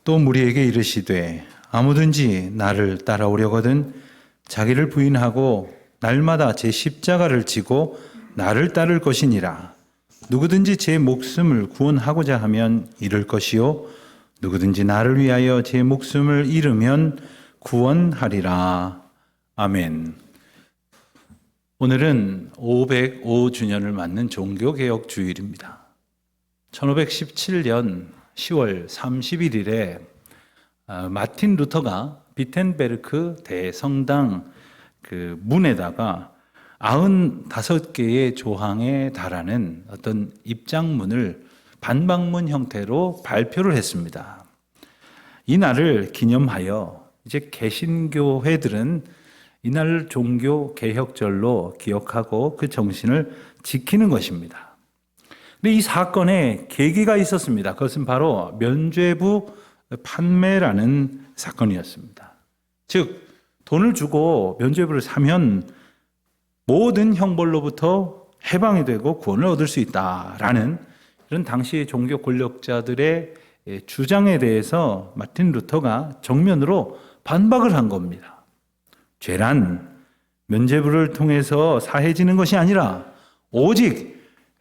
또 무리에게 이르시되 아무든지 나를 따라오려거든 자기를 부인하고 날마다 제 십자가를 지고 나를 따를 것이니라. 누구든지 제 목숨을 구원하고자 하면 잃을 것이요 누구든지 나를 위하여 제 목숨을 잃으면 구원하리라. 아멘. 오늘은 505주년을 맞는 종교개혁 주일입니다. 1517년 10월 31일에 마틴 루터가 비텐베르크 대성당 그 문에다가 95개의 조항에 달하는 어떤 입장문을 반박문 형태로 발표를 했습니다. 이 날을 기념하여 이제 개신교회들은 이날 종교 개혁절로 기억하고 그 정신을 지키는 것입니다. 근데 이 사건에 계기가 있었습니다. 그것은 바로 면죄부 판매라는 사건이었습니다. 즉 돈을 주고 면죄부를 사면 모든 형벌로부터 해방이 되고 구원을 얻을 수 있다라는 이런 당시 종교 권력자들의 주장에 대해서 마틴 루터가 정면으로 반박을 한 겁니다. 죄란 면죄부를 통해서 사해지는 것이 아니라 오직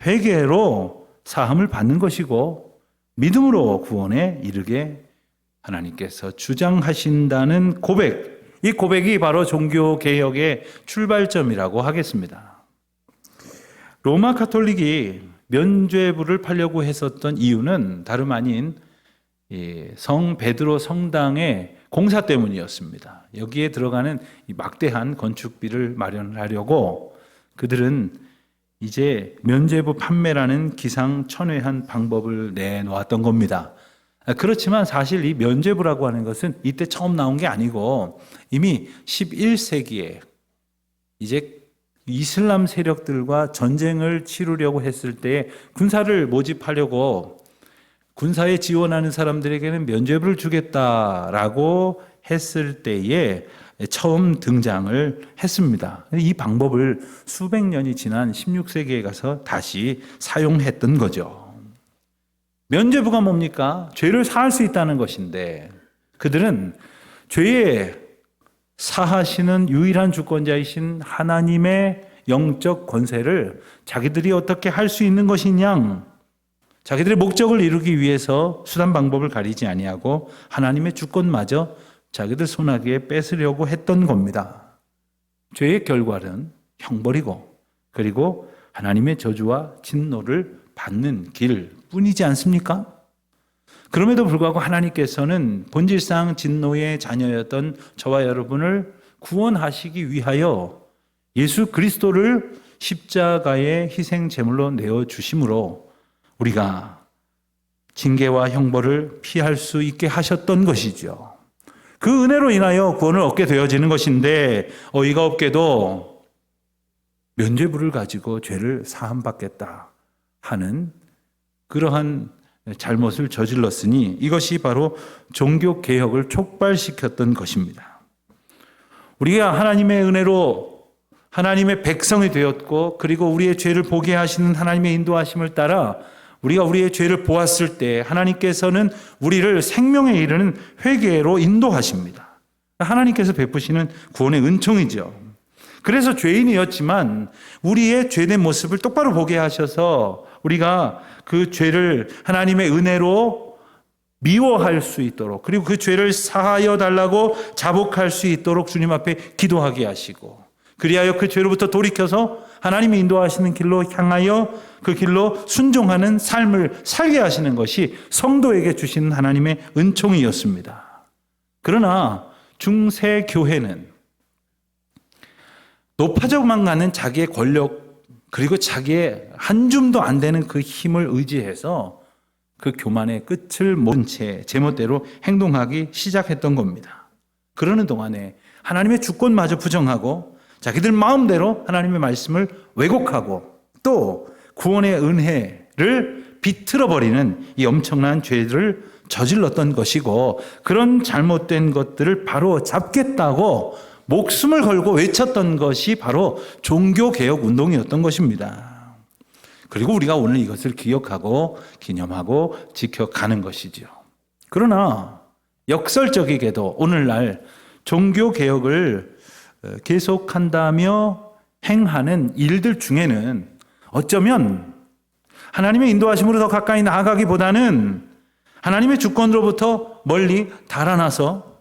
회개로 사함을 받는 것이고 믿음으로 구원에 이르게 하나님께서 주장하신다는 고백, 이 고백이 바로 종교개혁의 출발점이라고 하겠습니다. 로마 가톨릭이 면죄부를 팔려고 했었던 이유는 다름 아닌 성 베드로 성당의 공사 때문이었습니다. 여기에 들어가는 이 막대한 건축비를 마련하려고 그들은 이제 면죄부 판매라는 기상천외한 방법을 내놓았던 겁니다. 그렇지만 사실 이 면죄부라고 하는 것은 이때 처음 나온 게 아니고 이미 11세기에 이제 이슬람 세력들과 전쟁을 치르려고 했을 때 군사를 모집하려고 군사에 지원하는 사람들에게는 면죄부를 주겠다라고 했을 때에 처음 등장을 했습니다. 이 방법을 수백 년이 지난 16세기에 가서 다시 사용했던 거죠. 면죄부가 뭡니까? 죄를 사할 수 있다는 것인데 그들은 죄에 사하시는 유일한 주권자이신 하나님의 영적 권세를 자기들이 어떻게 할 수 있는 것이냐, 자기들의 목적을 이루기 위해서 수단 방법을 가리지 아니하고 하나님의 주권마저 자기들 손아귀에 뺏으려고 했던 겁니다. 죄의 결과는 형벌이고 그리고 하나님의 저주와 진노를 받는 길 뿐이지 않습니까? 그럼에도 불구하고 하나님께서는 본질상 진노의 자녀였던 저와 여러분을 구원하시기 위하여 예수 그리스도를 십자가의 희생 제물로 내어주심으로 우리가 징계와 형벌을 피할 수 있게 하셨던 것이죠. 그 은혜로 인하여 구원을 얻게 되어지는 것인데 어이가 없게도 면죄부를 가지고 죄를 사함받겠다 하는 그러한 잘못을 저질렀으니 이것이 바로 종교개혁을 촉발시켰던 것입니다. 우리가 하나님의 은혜로 하나님의 백성이 되었고 그리고 우리의 죄를 보게 하시는 하나님의 인도하심을 따라 우리가 우리의 죄를 보았을 때 하나님께서는 우리를 생명에 이르는 회개로 인도하십니다. 하나님께서 베푸시는 구원의 은총이죠. 그래서 죄인이었지만 우리의 죄된 모습을 똑바로 보게 하셔서 우리가 그 죄를 하나님의 은혜로 미워할 수 있도록 그리고 그 죄를 사하여 달라고 자복할 수 있도록 주님 앞에 기도하게 하시고 그리하여 그 죄로부터 돌이켜서 하나님이 인도하시는 길로 향하여 그 길로 순종하는 삶을 살게 하시는 것이 성도에게 주시는 하나님의 은총이었습니다. 그러나 중세 교회는 높아져만 가는 자기의 권력 그리고 자기의 한 줌도 안 되는 그 힘을 의지해서 그 교만의 끝을 모른 채 제멋대로 행동하기 시작했던 겁니다. 그러는 동안에 하나님의 주권마저 부정하고 자기들 마음대로 하나님의 말씀을 왜곡하고 또 구원의 은혜를 비틀어버리는 이 엄청난 죄를 저질렀던 것이고 그런 잘못된 것들을 바로 잡겠다고 목숨을 걸고 외쳤던 것이 바로 종교개혁 운동이었던 것입니다. 그리고 우리가 오늘 이것을 기억하고 기념하고 지켜가는 것이죠. 그러나 역설적이게도 오늘날 종교개혁을 계속한다며 행하는 일들 중에는 어쩌면 하나님의 인도하심으로 더 가까이 나아가기보다는 하나님의 주권으로부터 멀리 달아나서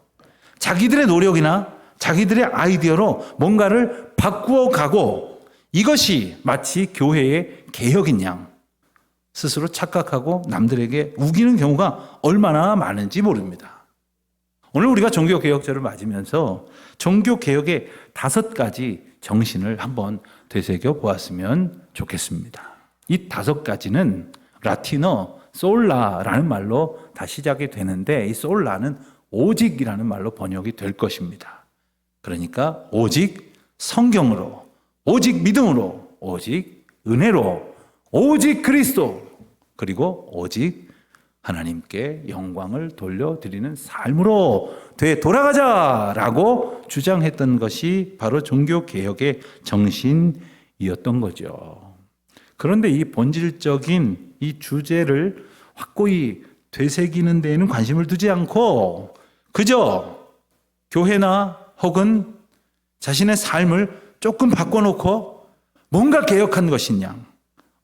자기들의 노력이나 자기들의 아이디어로 뭔가를 바꾸어 가고 이것이 마치 교회의 개혁인 양 스스로 착각하고 남들에게 우기는 경우가 얼마나 많은지 모릅니다. 오늘 우리가 종교개혁절을 맞으면서 종교개혁의 5가지 정신을 한번 되새겨 보았으면 좋겠습니다. 이 5가지는 라틴어 솔라라는 말로 다 시작이 되는데 이 솔라는 오직이라는 말로 번역이 될 것입니다. 그러니까 오직 성경으로, 오직 믿음으로, 오직 은혜로, 오직 그리스도, 그리고 오직 하나님께 영광을 돌려드리는 삶으로 되돌아가자라고 주장했던 것이 바로 종교개혁의 정신이었던 거죠. 그런데 이 본질적인 이 주제를 확고히 되새기는 데에는 관심을 두지 않고 그저 교회나 혹은 자신의 삶을 조금 바꿔놓고 뭔가 개혁한 것이냐,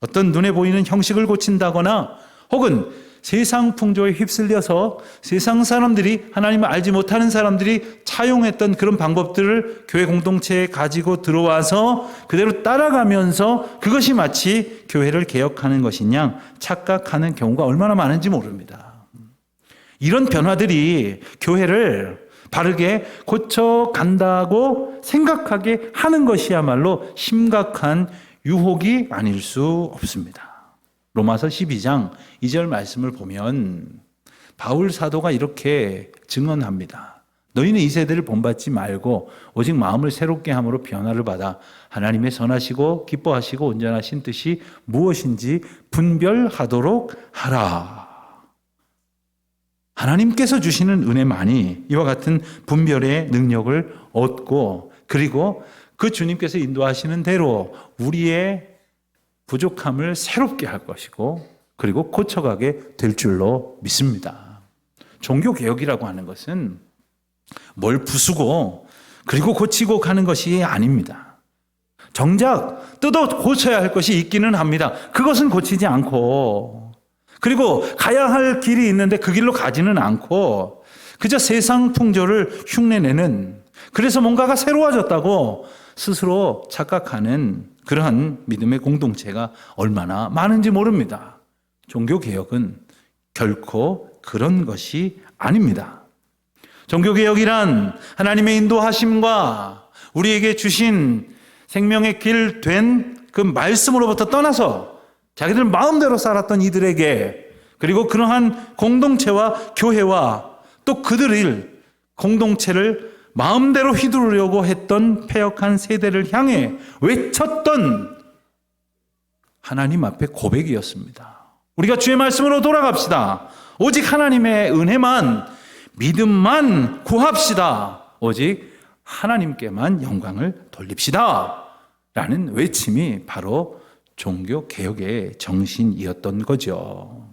어떤 눈에 보이는 형식을 고친다거나 혹은 세상 풍조에 휩쓸려서 세상 사람들이, 하나님을 알지 못하는 사람들이 차용했던 그런 방법들을 교회 공동체에 가지고 들어와서 그대로 따라가면서 그것이 마치 교회를 개혁하는 것이냐 착각하는 경우가 얼마나 많은지 모릅니다. 이런 변화들이 교회를 바르게 고쳐간다고 생각하게 하는 것이야말로 심각한 유혹이 아닐 수 없습니다. 로마서 12장 2절 말씀을 보면 바울 사도가 이렇게 증언합니다. 너희는 이 세대를 본받지 말고 오직 마음을 새롭게 함으로 변화를 받아 하나님의 선하시고 기뻐하시고 온전하신 뜻이 무엇인지 분별하도록 하라. 하나님께서 주시는 은혜만이 이와 같은 분별의 능력을 얻고 그리고 그 주님께서 인도하시는 대로 우리의 부족함을 새롭게 할 것이고 그리고 고쳐가게 될 줄로 믿습니다. 종교개혁이라고 하는 것은 뭘 부수고 그리고 고치고 가는 것이 아닙니다. 정작 뜯어 고쳐야 할 것이 있기는 합니다. 그것은 고치지 않고 그리고 가야 할 길이 있는데 그 길로 가지는 않고 그저 세상 풍조를 흉내내는, 그래서 뭔가가 새로워졌다고 스스로 착각하는 그러한 믿음의 공동체가 얼마나 많은지 모릅니다. 종교개혁은 결코 그런 것이 아닙니다. 종교개혁이란 하나님의 인도하심과 우리에게 주신 생명의 길 된 그 말씀으로부터 떠나서 자기들 마음대로 살았던 이들에게, 그리고 그러한 공동체와 교회와 또 그들을 공동체를 마음대로 휘두르려고 했던 패역한 세대를 향해 외쳤던 하나님 앞에 고백이었습니다. 우리가 주의 말씀으로 돌아갑시다. 오직 하나님의 은혜만, 믿음만 구합시다. 오직 하나님께만 영광을 돌립시다. 라는 외침이 바로 종교개혁의 정신이었던 거죠.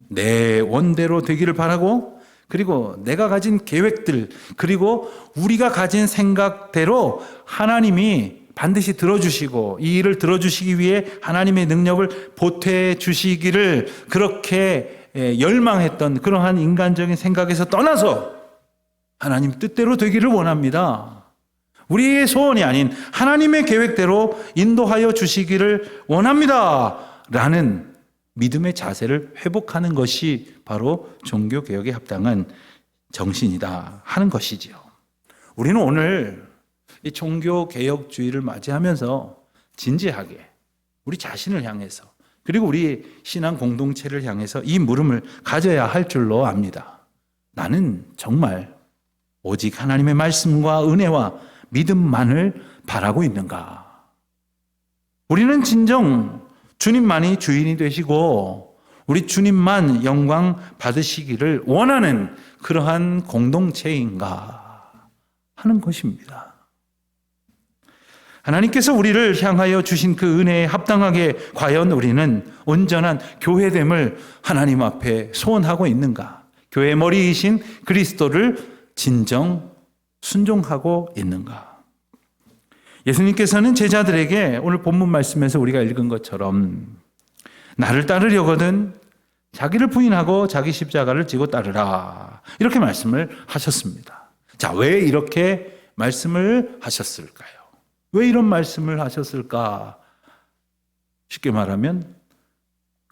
내 원대로 되기를 바라고 그리고 내가 가진 계획들 그리고 우리가 가진 생각대로 하나님이 반드시 들어주시고 이 일을 들어주시기 위해 하나님의 능력을 보태해 주시기를 그렇게 열망했던 그러한 인간적인 생각에서 떠나서 하나님 뜻대로 되기를 원합니다. 우리의 소원이 아닌 하나님의 계획대로 인도하여 주시기를 원합니다. 라는 믿음의 자세를 회복하는 것이 바로 종교개혁에 합당한 정신이다 하는 것이지요. 우리는 오늘 이 종교개혁주의를 맞이하면서 진지하게 우리 자신을 향해서 그리고 우리 신앙 공동체를 향해서 이 물음을 가져야 할 줄로 압니다. 나는 정말 오직 하나님의 말씀과 은혜와 믿음만을 바라고 있는가? 우리는 진정 주님만이 주인이 되시고 우리 주님만 영광 받으시기를 원하는 그러한 공동체인가 하는 것입니다. 하나님께서 우리를 향하여 주신 그 은혜에 합당하게 과연 우리는 온전한 교회됨을 하나님 앞에 소원하고 있는가? 교회 머리이신 그리스도를 진정 순종하고 있는가? 예수님께서는 제자들에게 오늘 본문 말씀에서 우리가 읽은 것처럼 나를 따르려거든 자기를 부인하고 자기 십자가를 지고 따르라, 이렇게 말씀을 하셨습니다. 자, 왜 이렇게 말씀을 하셨을까요? 왜 이런 말씀을 하셨을까? 쉽게 말하면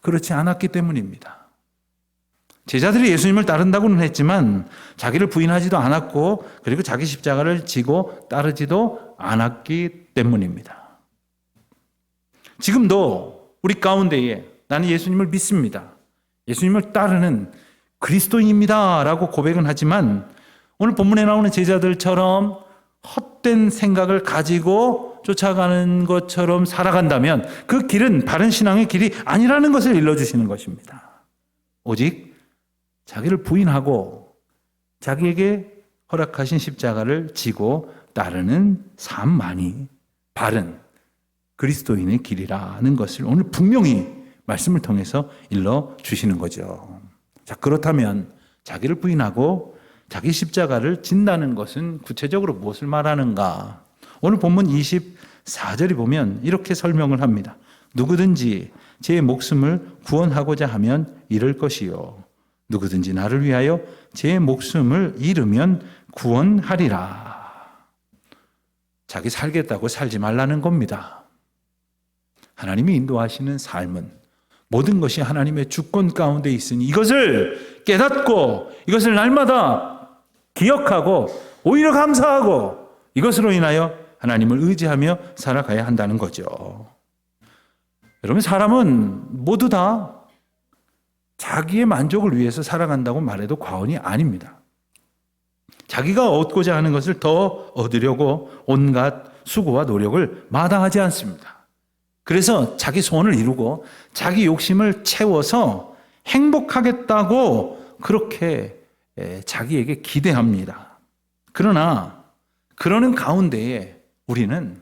그렇지 않았기 때문입니다. 제자들이 예수님을 따른다고는 했지만 자기를 부인하지도 않았고 그리고 자기 십자가를 지고 따르지도 않았기 때문입니다. 지금도 우리 가운데에 나는 예수님을 믿습니다, 예수님을 따르는 그리스도인입니다 라고 고백은 하지만 오늘 본문에 나오는 제자들처럼 헛된 생각을 가지고 쫓아가는 것처럼 살아간다면 그 길은 바른 신앙의 길이 아니라는 것을 일러주시는 것입니다. 오직 자기를 부인하고 자기에게 허락하신 십자가를 지고 따르는 삶만이 바른 그리스도인의 길이라는 것을 오늘 분명히 말씀을 통해서 일러주시는 거죠. 자, 그렇다면 자기를 부인하고 자기 십자가를 진다는 것은 구체적으로 무엇을 말하는가? 오늘 본문 24절이 보면 이렇게 설명을 합니다. 누구든지 제 목숨을 구원하고자 하면 잃을 것이요, 누구든지 나를 위하여 제 목숨을 잃으면 구원하리라. 자기 살겠다고 살지 말라는 겁니다. 하나님이 인도하시는 삶은 모든 것이 하나님의 주권 가운데 있으니 이것을 깨닫고 이것을 날마다 기억하고 오히려 감사하고 이것으로 인하여 하나님을 의지하며 살아가야 한다는 거죠. 여러분, 사람은 모두 다 자기의 만족을 위해서 살아간다고 말해도 과언이 아닙니다. 자기가 얻고자 하는 것을 더 얻으려고 온갖 수고와 노력을 마다하지 않습니다. 그래서 자기 소원을 이루고 자기 욕심을 채워서 행복하겠다고 그렇게 자기에게 기대합니다. 그러나 그러는 가운데에 우리는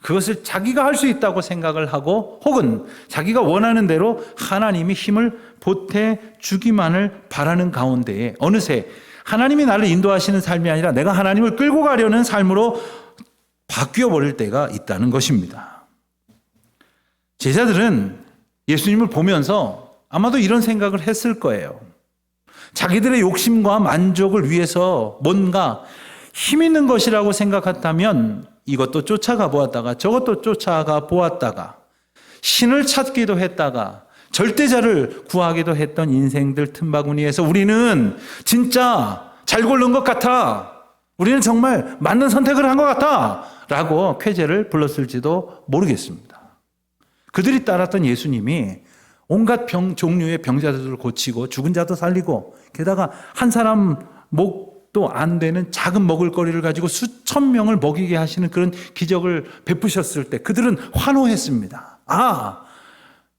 그것을 자기가 할 수 있다고 생각을 하고 혹은 자기가 원하는 대로 하나님이 힘을 보태주기만을 바라는 가운데에 어느새 하나님이 나를 인도하시는 삶이 아니라 내가 하나님을 끌고 가려는 삶으로 바뀌어버릴 때가 있다는 것입니다. 제자들은 예수님을 보면서 아마도 이런 생각을 했을 거예요. 자기들의 욕심과 만족을 위해서 뭔가 힘 있는 것이라고 생각했다면 이것도 쫓아가 보았다가 저것도 쫓아가 보았다가 신을 찾기도 했다가 절대자를 구하기도 했던 인생들 틈바구니에서 우리는 진짜 잘 고른 것 같아, 우리는 정말 맞는 선택을 한 것 같아 라고 쾌재를 불렀을지도 모르겠습니다. 그들이 따랐던 예수님이 온갖 종류의 병자들을 고치고 죽은 자도 살리고 게다가 한 사람 목도 안 되는 작은 먹을거리를 가지고 수천 명을 먹이게 하시는 그런 기적을 베푸셨을 때 그들은 환호했습니다. 아,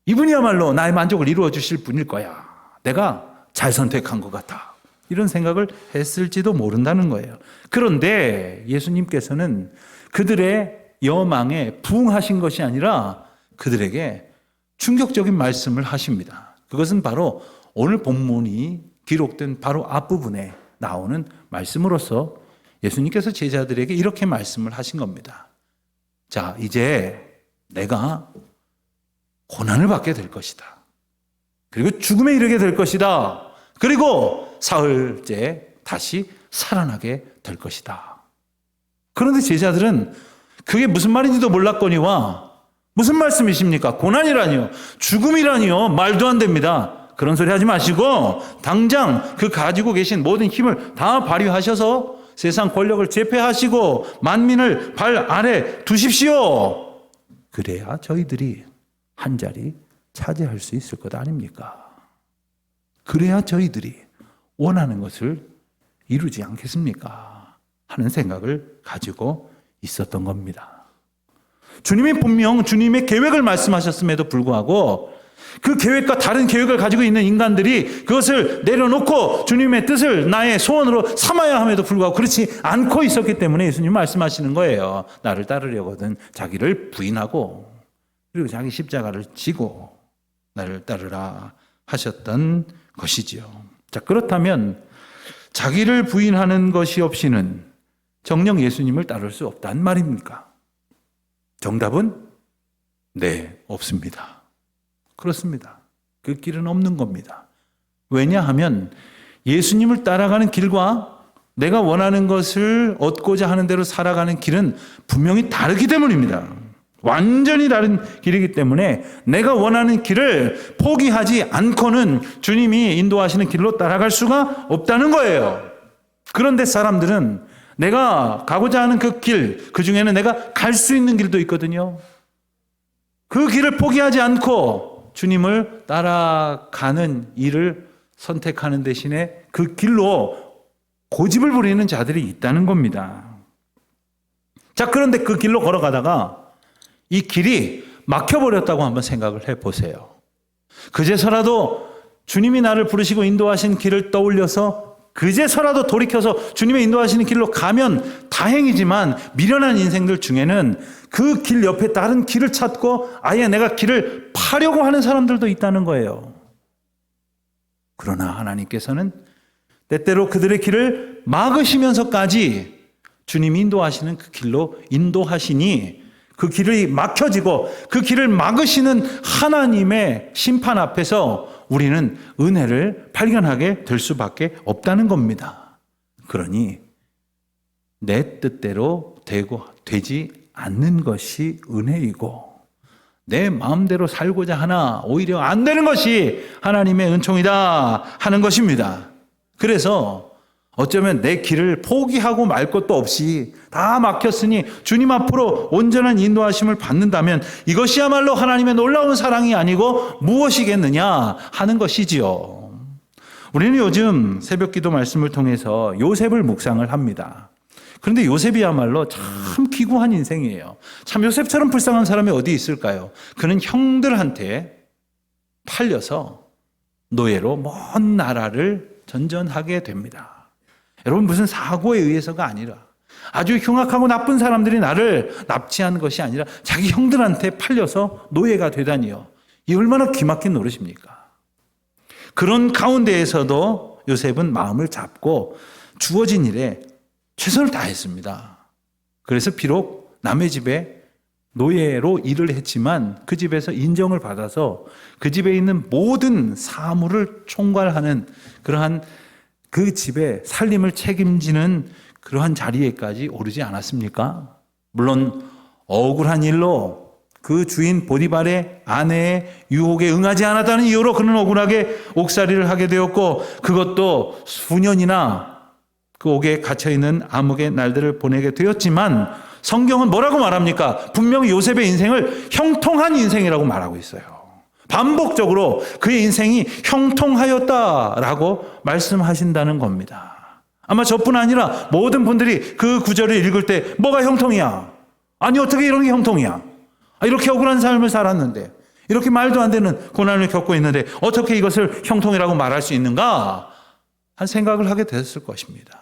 이분이야말로 나의 만족을 이루어 주실 분일 거야, 내가 잘 선택한 것 같아, 이런 생각을 했을지도 모른다는 거예요. 그런데 예수님께서는 그들의 여망에 부응하신 것이 아니라 그들에게 충격적인 말씀을 하십니다. 그것은 바로 오늘 본문이 기록된 바로 앞부분에 나오는 말씀으로서 예수님께서 제자들에게 이렇게 말씀을 하신 겁니다. 자, 이제 내가 고난을 받게 될 것이다. 그리고 죽음에 이르게 될 것이다. 그리고 사흘째 다시 살아나게 될 것이다. 그런데 제자들은 그게 무슨 말인지도 몰랐거니와 무슨 말씀이십니까? 고난이라니요, 죽음이라니요, 말도 안 됩니다. 그런 소리 하지 마시고 당장 그 가지고 계신 모든 힘을 다 발휘하셔서 세상 권력을 제패하시고 만민을 발 아래 두십시오. 그래야 저희들이 한 자리 차지할 수 있을 것 아닙니까? 그래야 저희들이 원하는 것을 이루지 않겠습니까? 하는 생각을 가지고 있었던 겁니다. 주님이 분명 주님의 계획을 말씀하셨음에도 불구하고 그 계획과 다른 계획을 가지고 있는 인간들이 그것을 내려놓고 주님의 뜻을 나의 소원으로 삼아야 함에도 불구하고 그렇지 않고 있었기 때문에 예수님 말씀하시는 거예요. 나를 따르려거든 자기를 부인하고 그리고 자기 십자가를 지고 나를 따르라 하셨던 것이지요. 자, 그렇다면 자기를 부인하는 것이 없이는 정녕 예수님을 따를 수 없단 말입니까? 정답은 네, 없습니다. 그렇습니다. 그 길은 없는 겁니다. 왜냐하면 예수님을 따라가는 길과 내가 원하는 것을 얻고자 하는 대로 살아가는 길은 분명히 다르기 때문입니다. 완전히 다른 길이기 때문에 내가 원하는 길을 포기하지 않고는 주님이 인도하시는 길로 따라갈 수가 없다는 거예요. 그런데 사람들은 내가 가고자 하는 그 길, 그 중에는 내가 갈 수 있는 길도 있거든요. 그 길을 포기하지 않고 주님을 따라가는 일을 선택하는 대신에 그 길로 고집을 부리는 자들이 있다는 겁니다. 자, 그런데 그 길로 걸어가다가 이 길이 막혀버렸다고 한번 생각을 해보세요. 그제서라도 주님이 나를 부르시고 인도하신 길을 떠올려서 그제서라도 돌이켜서 주님의 인도하시는 길로 가면 다행이지만 미련한 인생들 중에는 그 길 옆에 다른 길을 찾고 아예 내가 길을 파려고 하는 사람들도 있다는 거예요. 그러나 하나님께서는 때때로 그들의 길을 막으시면서까지 주님이 인도하시는 그 길로 인도하시니 그 길이 막혀지고 그 길을 막으시는 하나님의 심판 앞에서 우리는 은혜를 발견하게 될 수밖에 없다는 겁니다. 그러니 내 뜻대로 되지 않는 것이 은혜이고 내 마음대로 살고자 하나 오히려 안 되는 것이 하나님의 은총이다 하는 것입니다. 그래서 어쩌면 내 길을 포기하고 말 것도 없이 다 막혔으니 주님 앞으로 온전한 인도하심을 받는다면 이것이야말로 하나님의 놀라운 사랑이 아니고 무엇이겠느냐 하는 것이지요. 우리는 요즘 새벽기도 말씀을 통해서 요셉을 묵상을 합니다. 그런데 요셉이야말로 참 기구한 인생이에요. 참 요셉처럼 불쌍한 사람이 어디 있을까요? 그는 형들한테 팔려서 노예로 먼 나라를 전전하게 됩니다. 여러분, 무슨 사고에 의해서가 아니라 아주 흉악하고 나쁜 사람들이 나를 납치한 것이 아니라 자기 형들한테 팔려서 노예가 되다니요. 이 얼마나 기막힌 노릇입니까? 그런 가운데에서도 요셉은 마음을 잡고 주어진 일에 최선을 다했습니다. 그래서 비록 남의 집에 노예로 일을 했지만 그 집에서 인정을 받아서 그 집에 있는 모든 사물을 총괄하는 그러한 그 집의 살림을 책임지는 그러한 자리에까지 오르지 않았습니까? 물론 억울한 일로 그 주인 보디발의 아내의 유혹에 응하지 않았다는 이유로 그는 억울하게 옥살이를 하게 되었고 그것도 수년이나 그 옥에 갇혀있는 암흑의 날들을 보내게 되었지만 성경은 뭐라고 말합니까? 분명히 요셉의 인생을 형통한 인생이라고 말하고 있어요. 반복적으로 그의 인생이 형통하였다라고 말씀하신다는 겁니다. 아마 저뿐 아니라 모든 분들이 그 구절을 읽을 때 뭐가 형통이야? 아니 어떻게 이런 게 형통이야? 이렇게 억울한 삶을 살았는데 이렇게 말도 안 되는 고난을 겪고 있는데 어떻게 이것을 형통이라고 말할 수 있는가? 한 생각을 하게 됐을 것입니다.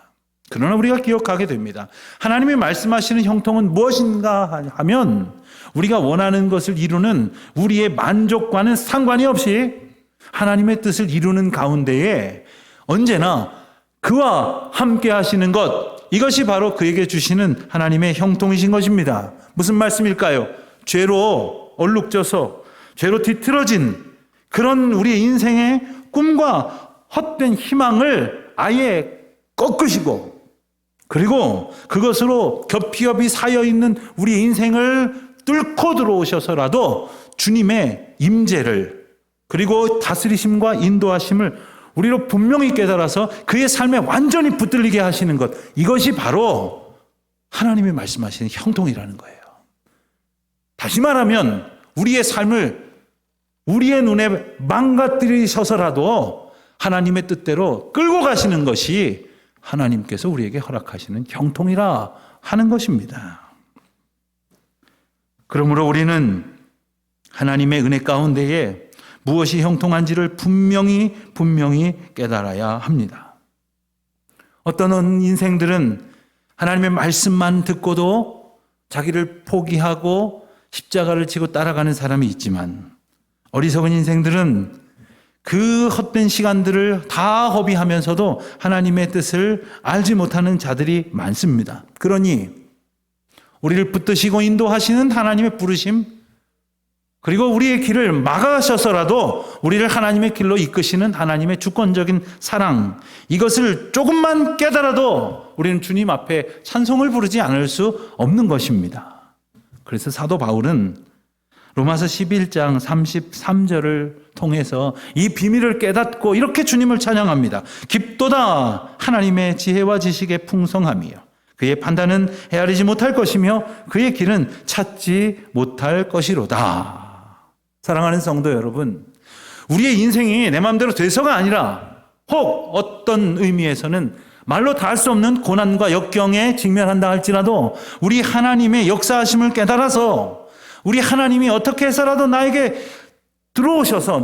그러나 우리가 기억하게 됩니다. 하나님이 말씀하시는 형통은 무엇인가 하면 우리가 원하는 것을 이루는 우리의 만족과는 상관이 없이 하나님의 뜻을 이루는 가운데에 언제나 그와 함께 하시는 것, 이것이 바로 그에게 주시는 하나님의 형통이신 것입니다. 무슨 말씀일까요? 죄로 얼룩져서 죄로 뒤틀어진 그런 우리의 인생의 꿈과 헛된 희망을 아예 꺾으시고 그리고 그것으로 겹겹이 사여있는 우리 인생을 뚫고 들어오셔서라도 주님의 임재를 그리고 다스리심과 인도하심을 우리로 분명히 깨달아서 그의 삶에 완전히 붙들리게 하시는 것, 이것이 바로 하나님이 말씀하시는 형통이라는 거예요. 다시 말하면 우리의 삶을 우리의 눈에 망가뜨리셔서라도 하나님의 뜻대로 끌고 가시는 것이 하나님께서 우리에게 허락하시는 형통이라 하는 것입니다. 그러므로 우리는 하나님의 은혜 가운데에 무엇이 형통한지를 분명히 깨달아야 합니다. 어떤 인생들은 하나님의 말씀만 듣고도 자기를 포기하고 십자가를 지고 따라가는 사람이 있지만 어리석은 인생들은 그 헛된 시간들을 다 허비하면서도 하나님의 뜻을 알지 못하는 자들이 많습니다. 그러니 우리를 붙드시고 인도하시는 하나님의 부르심, 그리고 우리의 길을 막아서서라도 우리를 하나님의 길로 이끄시는 하나님의 주권적인 사랑, 이것을 조금만 깨달아도 우리는 주님 앞에 찬송을 부르지 않을 수 없는 것입니다. 그래서 사도 바울은 로마서 11장 33절을 통해서 이 비밀을 깨닫고 이렇게 주님을 찬양합니다. 깊도다 하나님의 지혜와 지식의 풍성함이요, 그의 판단은 헤아리지 못할 것이며 그의 길은 찾지 못할 것이로다. 사랑하는 성도 여러분, 우리의 인생이 내 마음대로 돼서가 아니라 혹 어떤 의미에서는 말로 다 할 수 없는 고난과 역경에 직면한다 할지라도 우리 하나님의 역사하심을 깨달아서 우리 하나님이 어떻게 해서라도 나에게 들어오셔서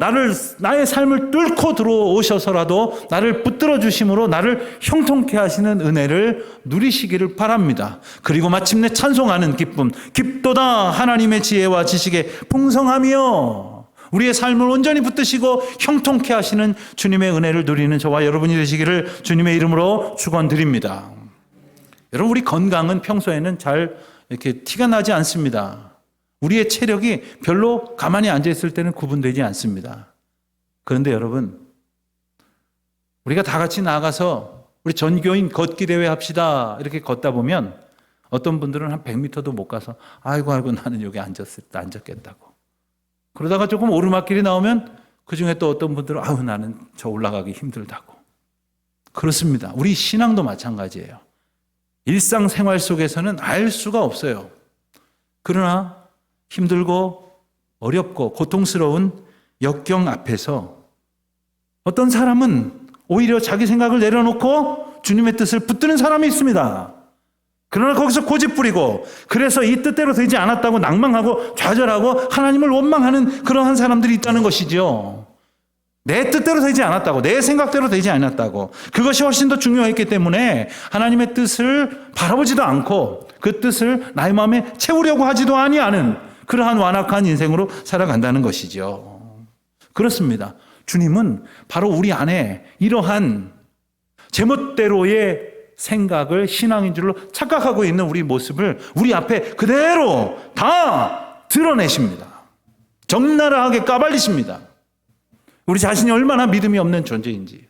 나의 삶을 뚫고 들어오셔서라도 나를 붙들어 주심으로 나를 형통케 하시는 은혜를 누리시기를 바랍니다. 그리고 마침내 찬송하는 기쁨, 깊도다 하나님의 지혜와 지식의 풍성함이요, 우리의 삶을 온전히 붙드시고 형통케 하시는 주님의 은혜를 누리는 저와 여러분이 되시기를 주님의 이름으로 축원드립니다. 여러분, 우리 건강은 평소에는 잘 이렇게 티가 나지 않습니다. 우리의 체력이 별로 가만히 앉아있을 때는 구분되지 않습니다. 그런데 여러분, 우리가 다 같이 나가서 우리 전교인 걷기 대회 합시다 이렇게 걷다 보면 어떤 분들은 한 100m도 못 가서 아이고 나는 여기 앉았겠다고. 그러다가 조금 오르막길이 나오면 그중에 또 어떤 분들은 아유 나는 저 올라가기 힘들다고. 그렇습니다. 우리 신앙도 마찬가지예요. 일상생활 속에서는 알 수가 없어요. 그러나 힘들고 어렵고 고통스러운 역경 앞에서 어떤 사람은 오히려 자기 생각을 내려놓고 주님의 뜻을 붙드는 사람이 있습니다. 그러나 거기서 고집 부리고 그래서 이 뜻대로 되지 않았다고 낭망하고 좌절하고 하나님을 원망하는 그러한 사람들이 있다는 것이죠. 내 뜻대로 되지 않았다고, 내 생각대로 되지 않았다고, 그것이 훨씬 더 중요했기 때문에 하나님의 뜻을 바라보지도 않고 그 뜻을 나의 마음에 채우려고 하지도 아니하는 그러한 완악한 인생으로 살아간다는 것이죠. 그렇습니다. 주님은 바로 우리 안에 이러한 제멋대로의 생각을 신앙인 줄로 착각하고 있는 우리 모습을 우리 앞에 그대로 다 드러내십니다. 적나라하게 까발리십니다. 우리 자신이 얼마나 믿음이 없는 존재인지,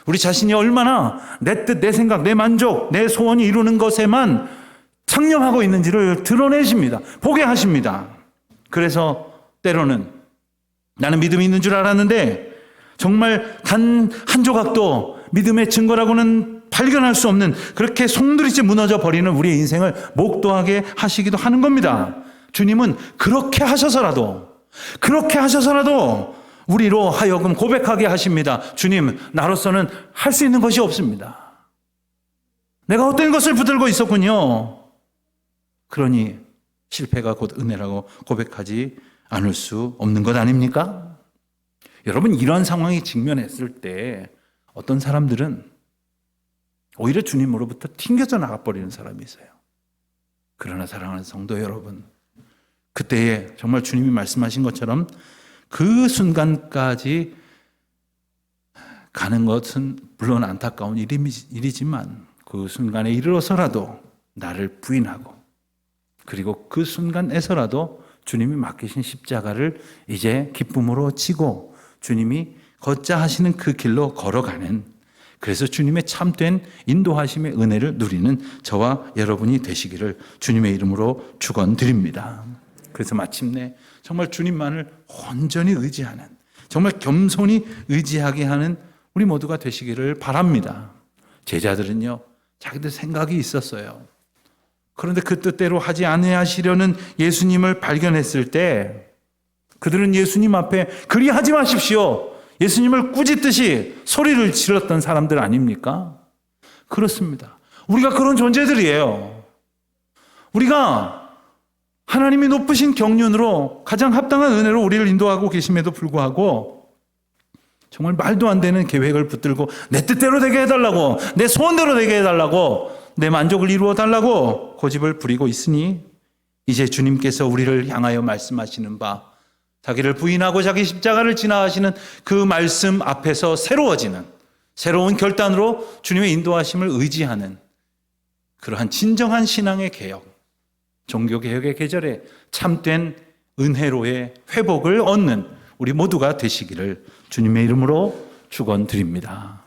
우리 자신이 얼마나 내 뜻, 내 생각, 내 만족, 내 소원이 이루는 것에만 창념하고 있는지를 드러내십니다. 보게 하십니다. 그래서 때로는 나는 믿음이 있는 줄 알았는데 정말 단 한 조각도 믿음의 증거라고는 발견할 수 없는, 그렇게 송두리째 무너져 버리는 우리의 인생을 목도하게 하시기도 하는 겁니다. 주님은 그렇게 하셔서라도 우리로 하여금 고백하게 하십니다. 주님, 나로서는 할 수 있는 것이 없습니다. 내가 헛된 것을 붙들고 있었군요. 그러니 실패가 곧 은혜라고 고백하지 않을 수 없는 것 아닙니까? 여러분, 이런 상황에 직면했을 때 어떤 사람들은 오히려 주님으로부터 튕겨져 나가버리는 사람이 있어요. 그러나 사랑하는 성도 여러분, 그때에 정말 주님이 말씀하신 것처럼 그 순간까지 가는 것은 물론 안타까운 일이지만 그 순간에 이르러서라도 나를 부인하고 그리고 그 순간에서라도 주님이 맡기신 십자가를 이제 기쁨으로 지고 주님이 걷자 하시는 그 길로 걸어가는, 그래서 주님의 참된 인도하심의 은혜를 누리는 저와 여러분이 되시기를 주님의 이름으로 축원드립니다. 그래서 마침내 정말 주님만을 온전히 의지하는, 정말 겸손히 의지하게 하는 우리 모두가 되시기를 바랍니다. 제자들은요, 자기들 생각이 있었어요. 그런데 그 뜻대로 하지 아니하시려는 예수님을 발견했을 때 그들은 예수님 앞에 그리하지 마십시오, 예수님을 꾸짖듯이 소리를 질렀던 사람들 아닙니까? 그렇습니다. 우리가 그런 존재들이에요. 우리가 하나님이 높으신 경륜으로 가장 합당한 은혜로 우리를 인도하고 계심에도 불구하고 정말 말도 안 되는 계획을 붙들고 내 뜻대로 되게 해달라고, 내 소원대로 되게 해달라고, 내 만족을 이루어 달라고 고집을 부리고 있으니 이제 주님께서 우리를 향하여 말씀하시는 바 자기를 부인하고 자기 십자가를 지나가시는 그 말씀 앞에서 새로워지는, 새로운 결단으로 주님의 인도하심을 의지하는 그러한 진정한 신앙의 개혁, 종교개혁의 계절에 참된 은혜로의 회복을 얻는 우리 모두가 되시기를 주님의 이름으로 축원드립니다.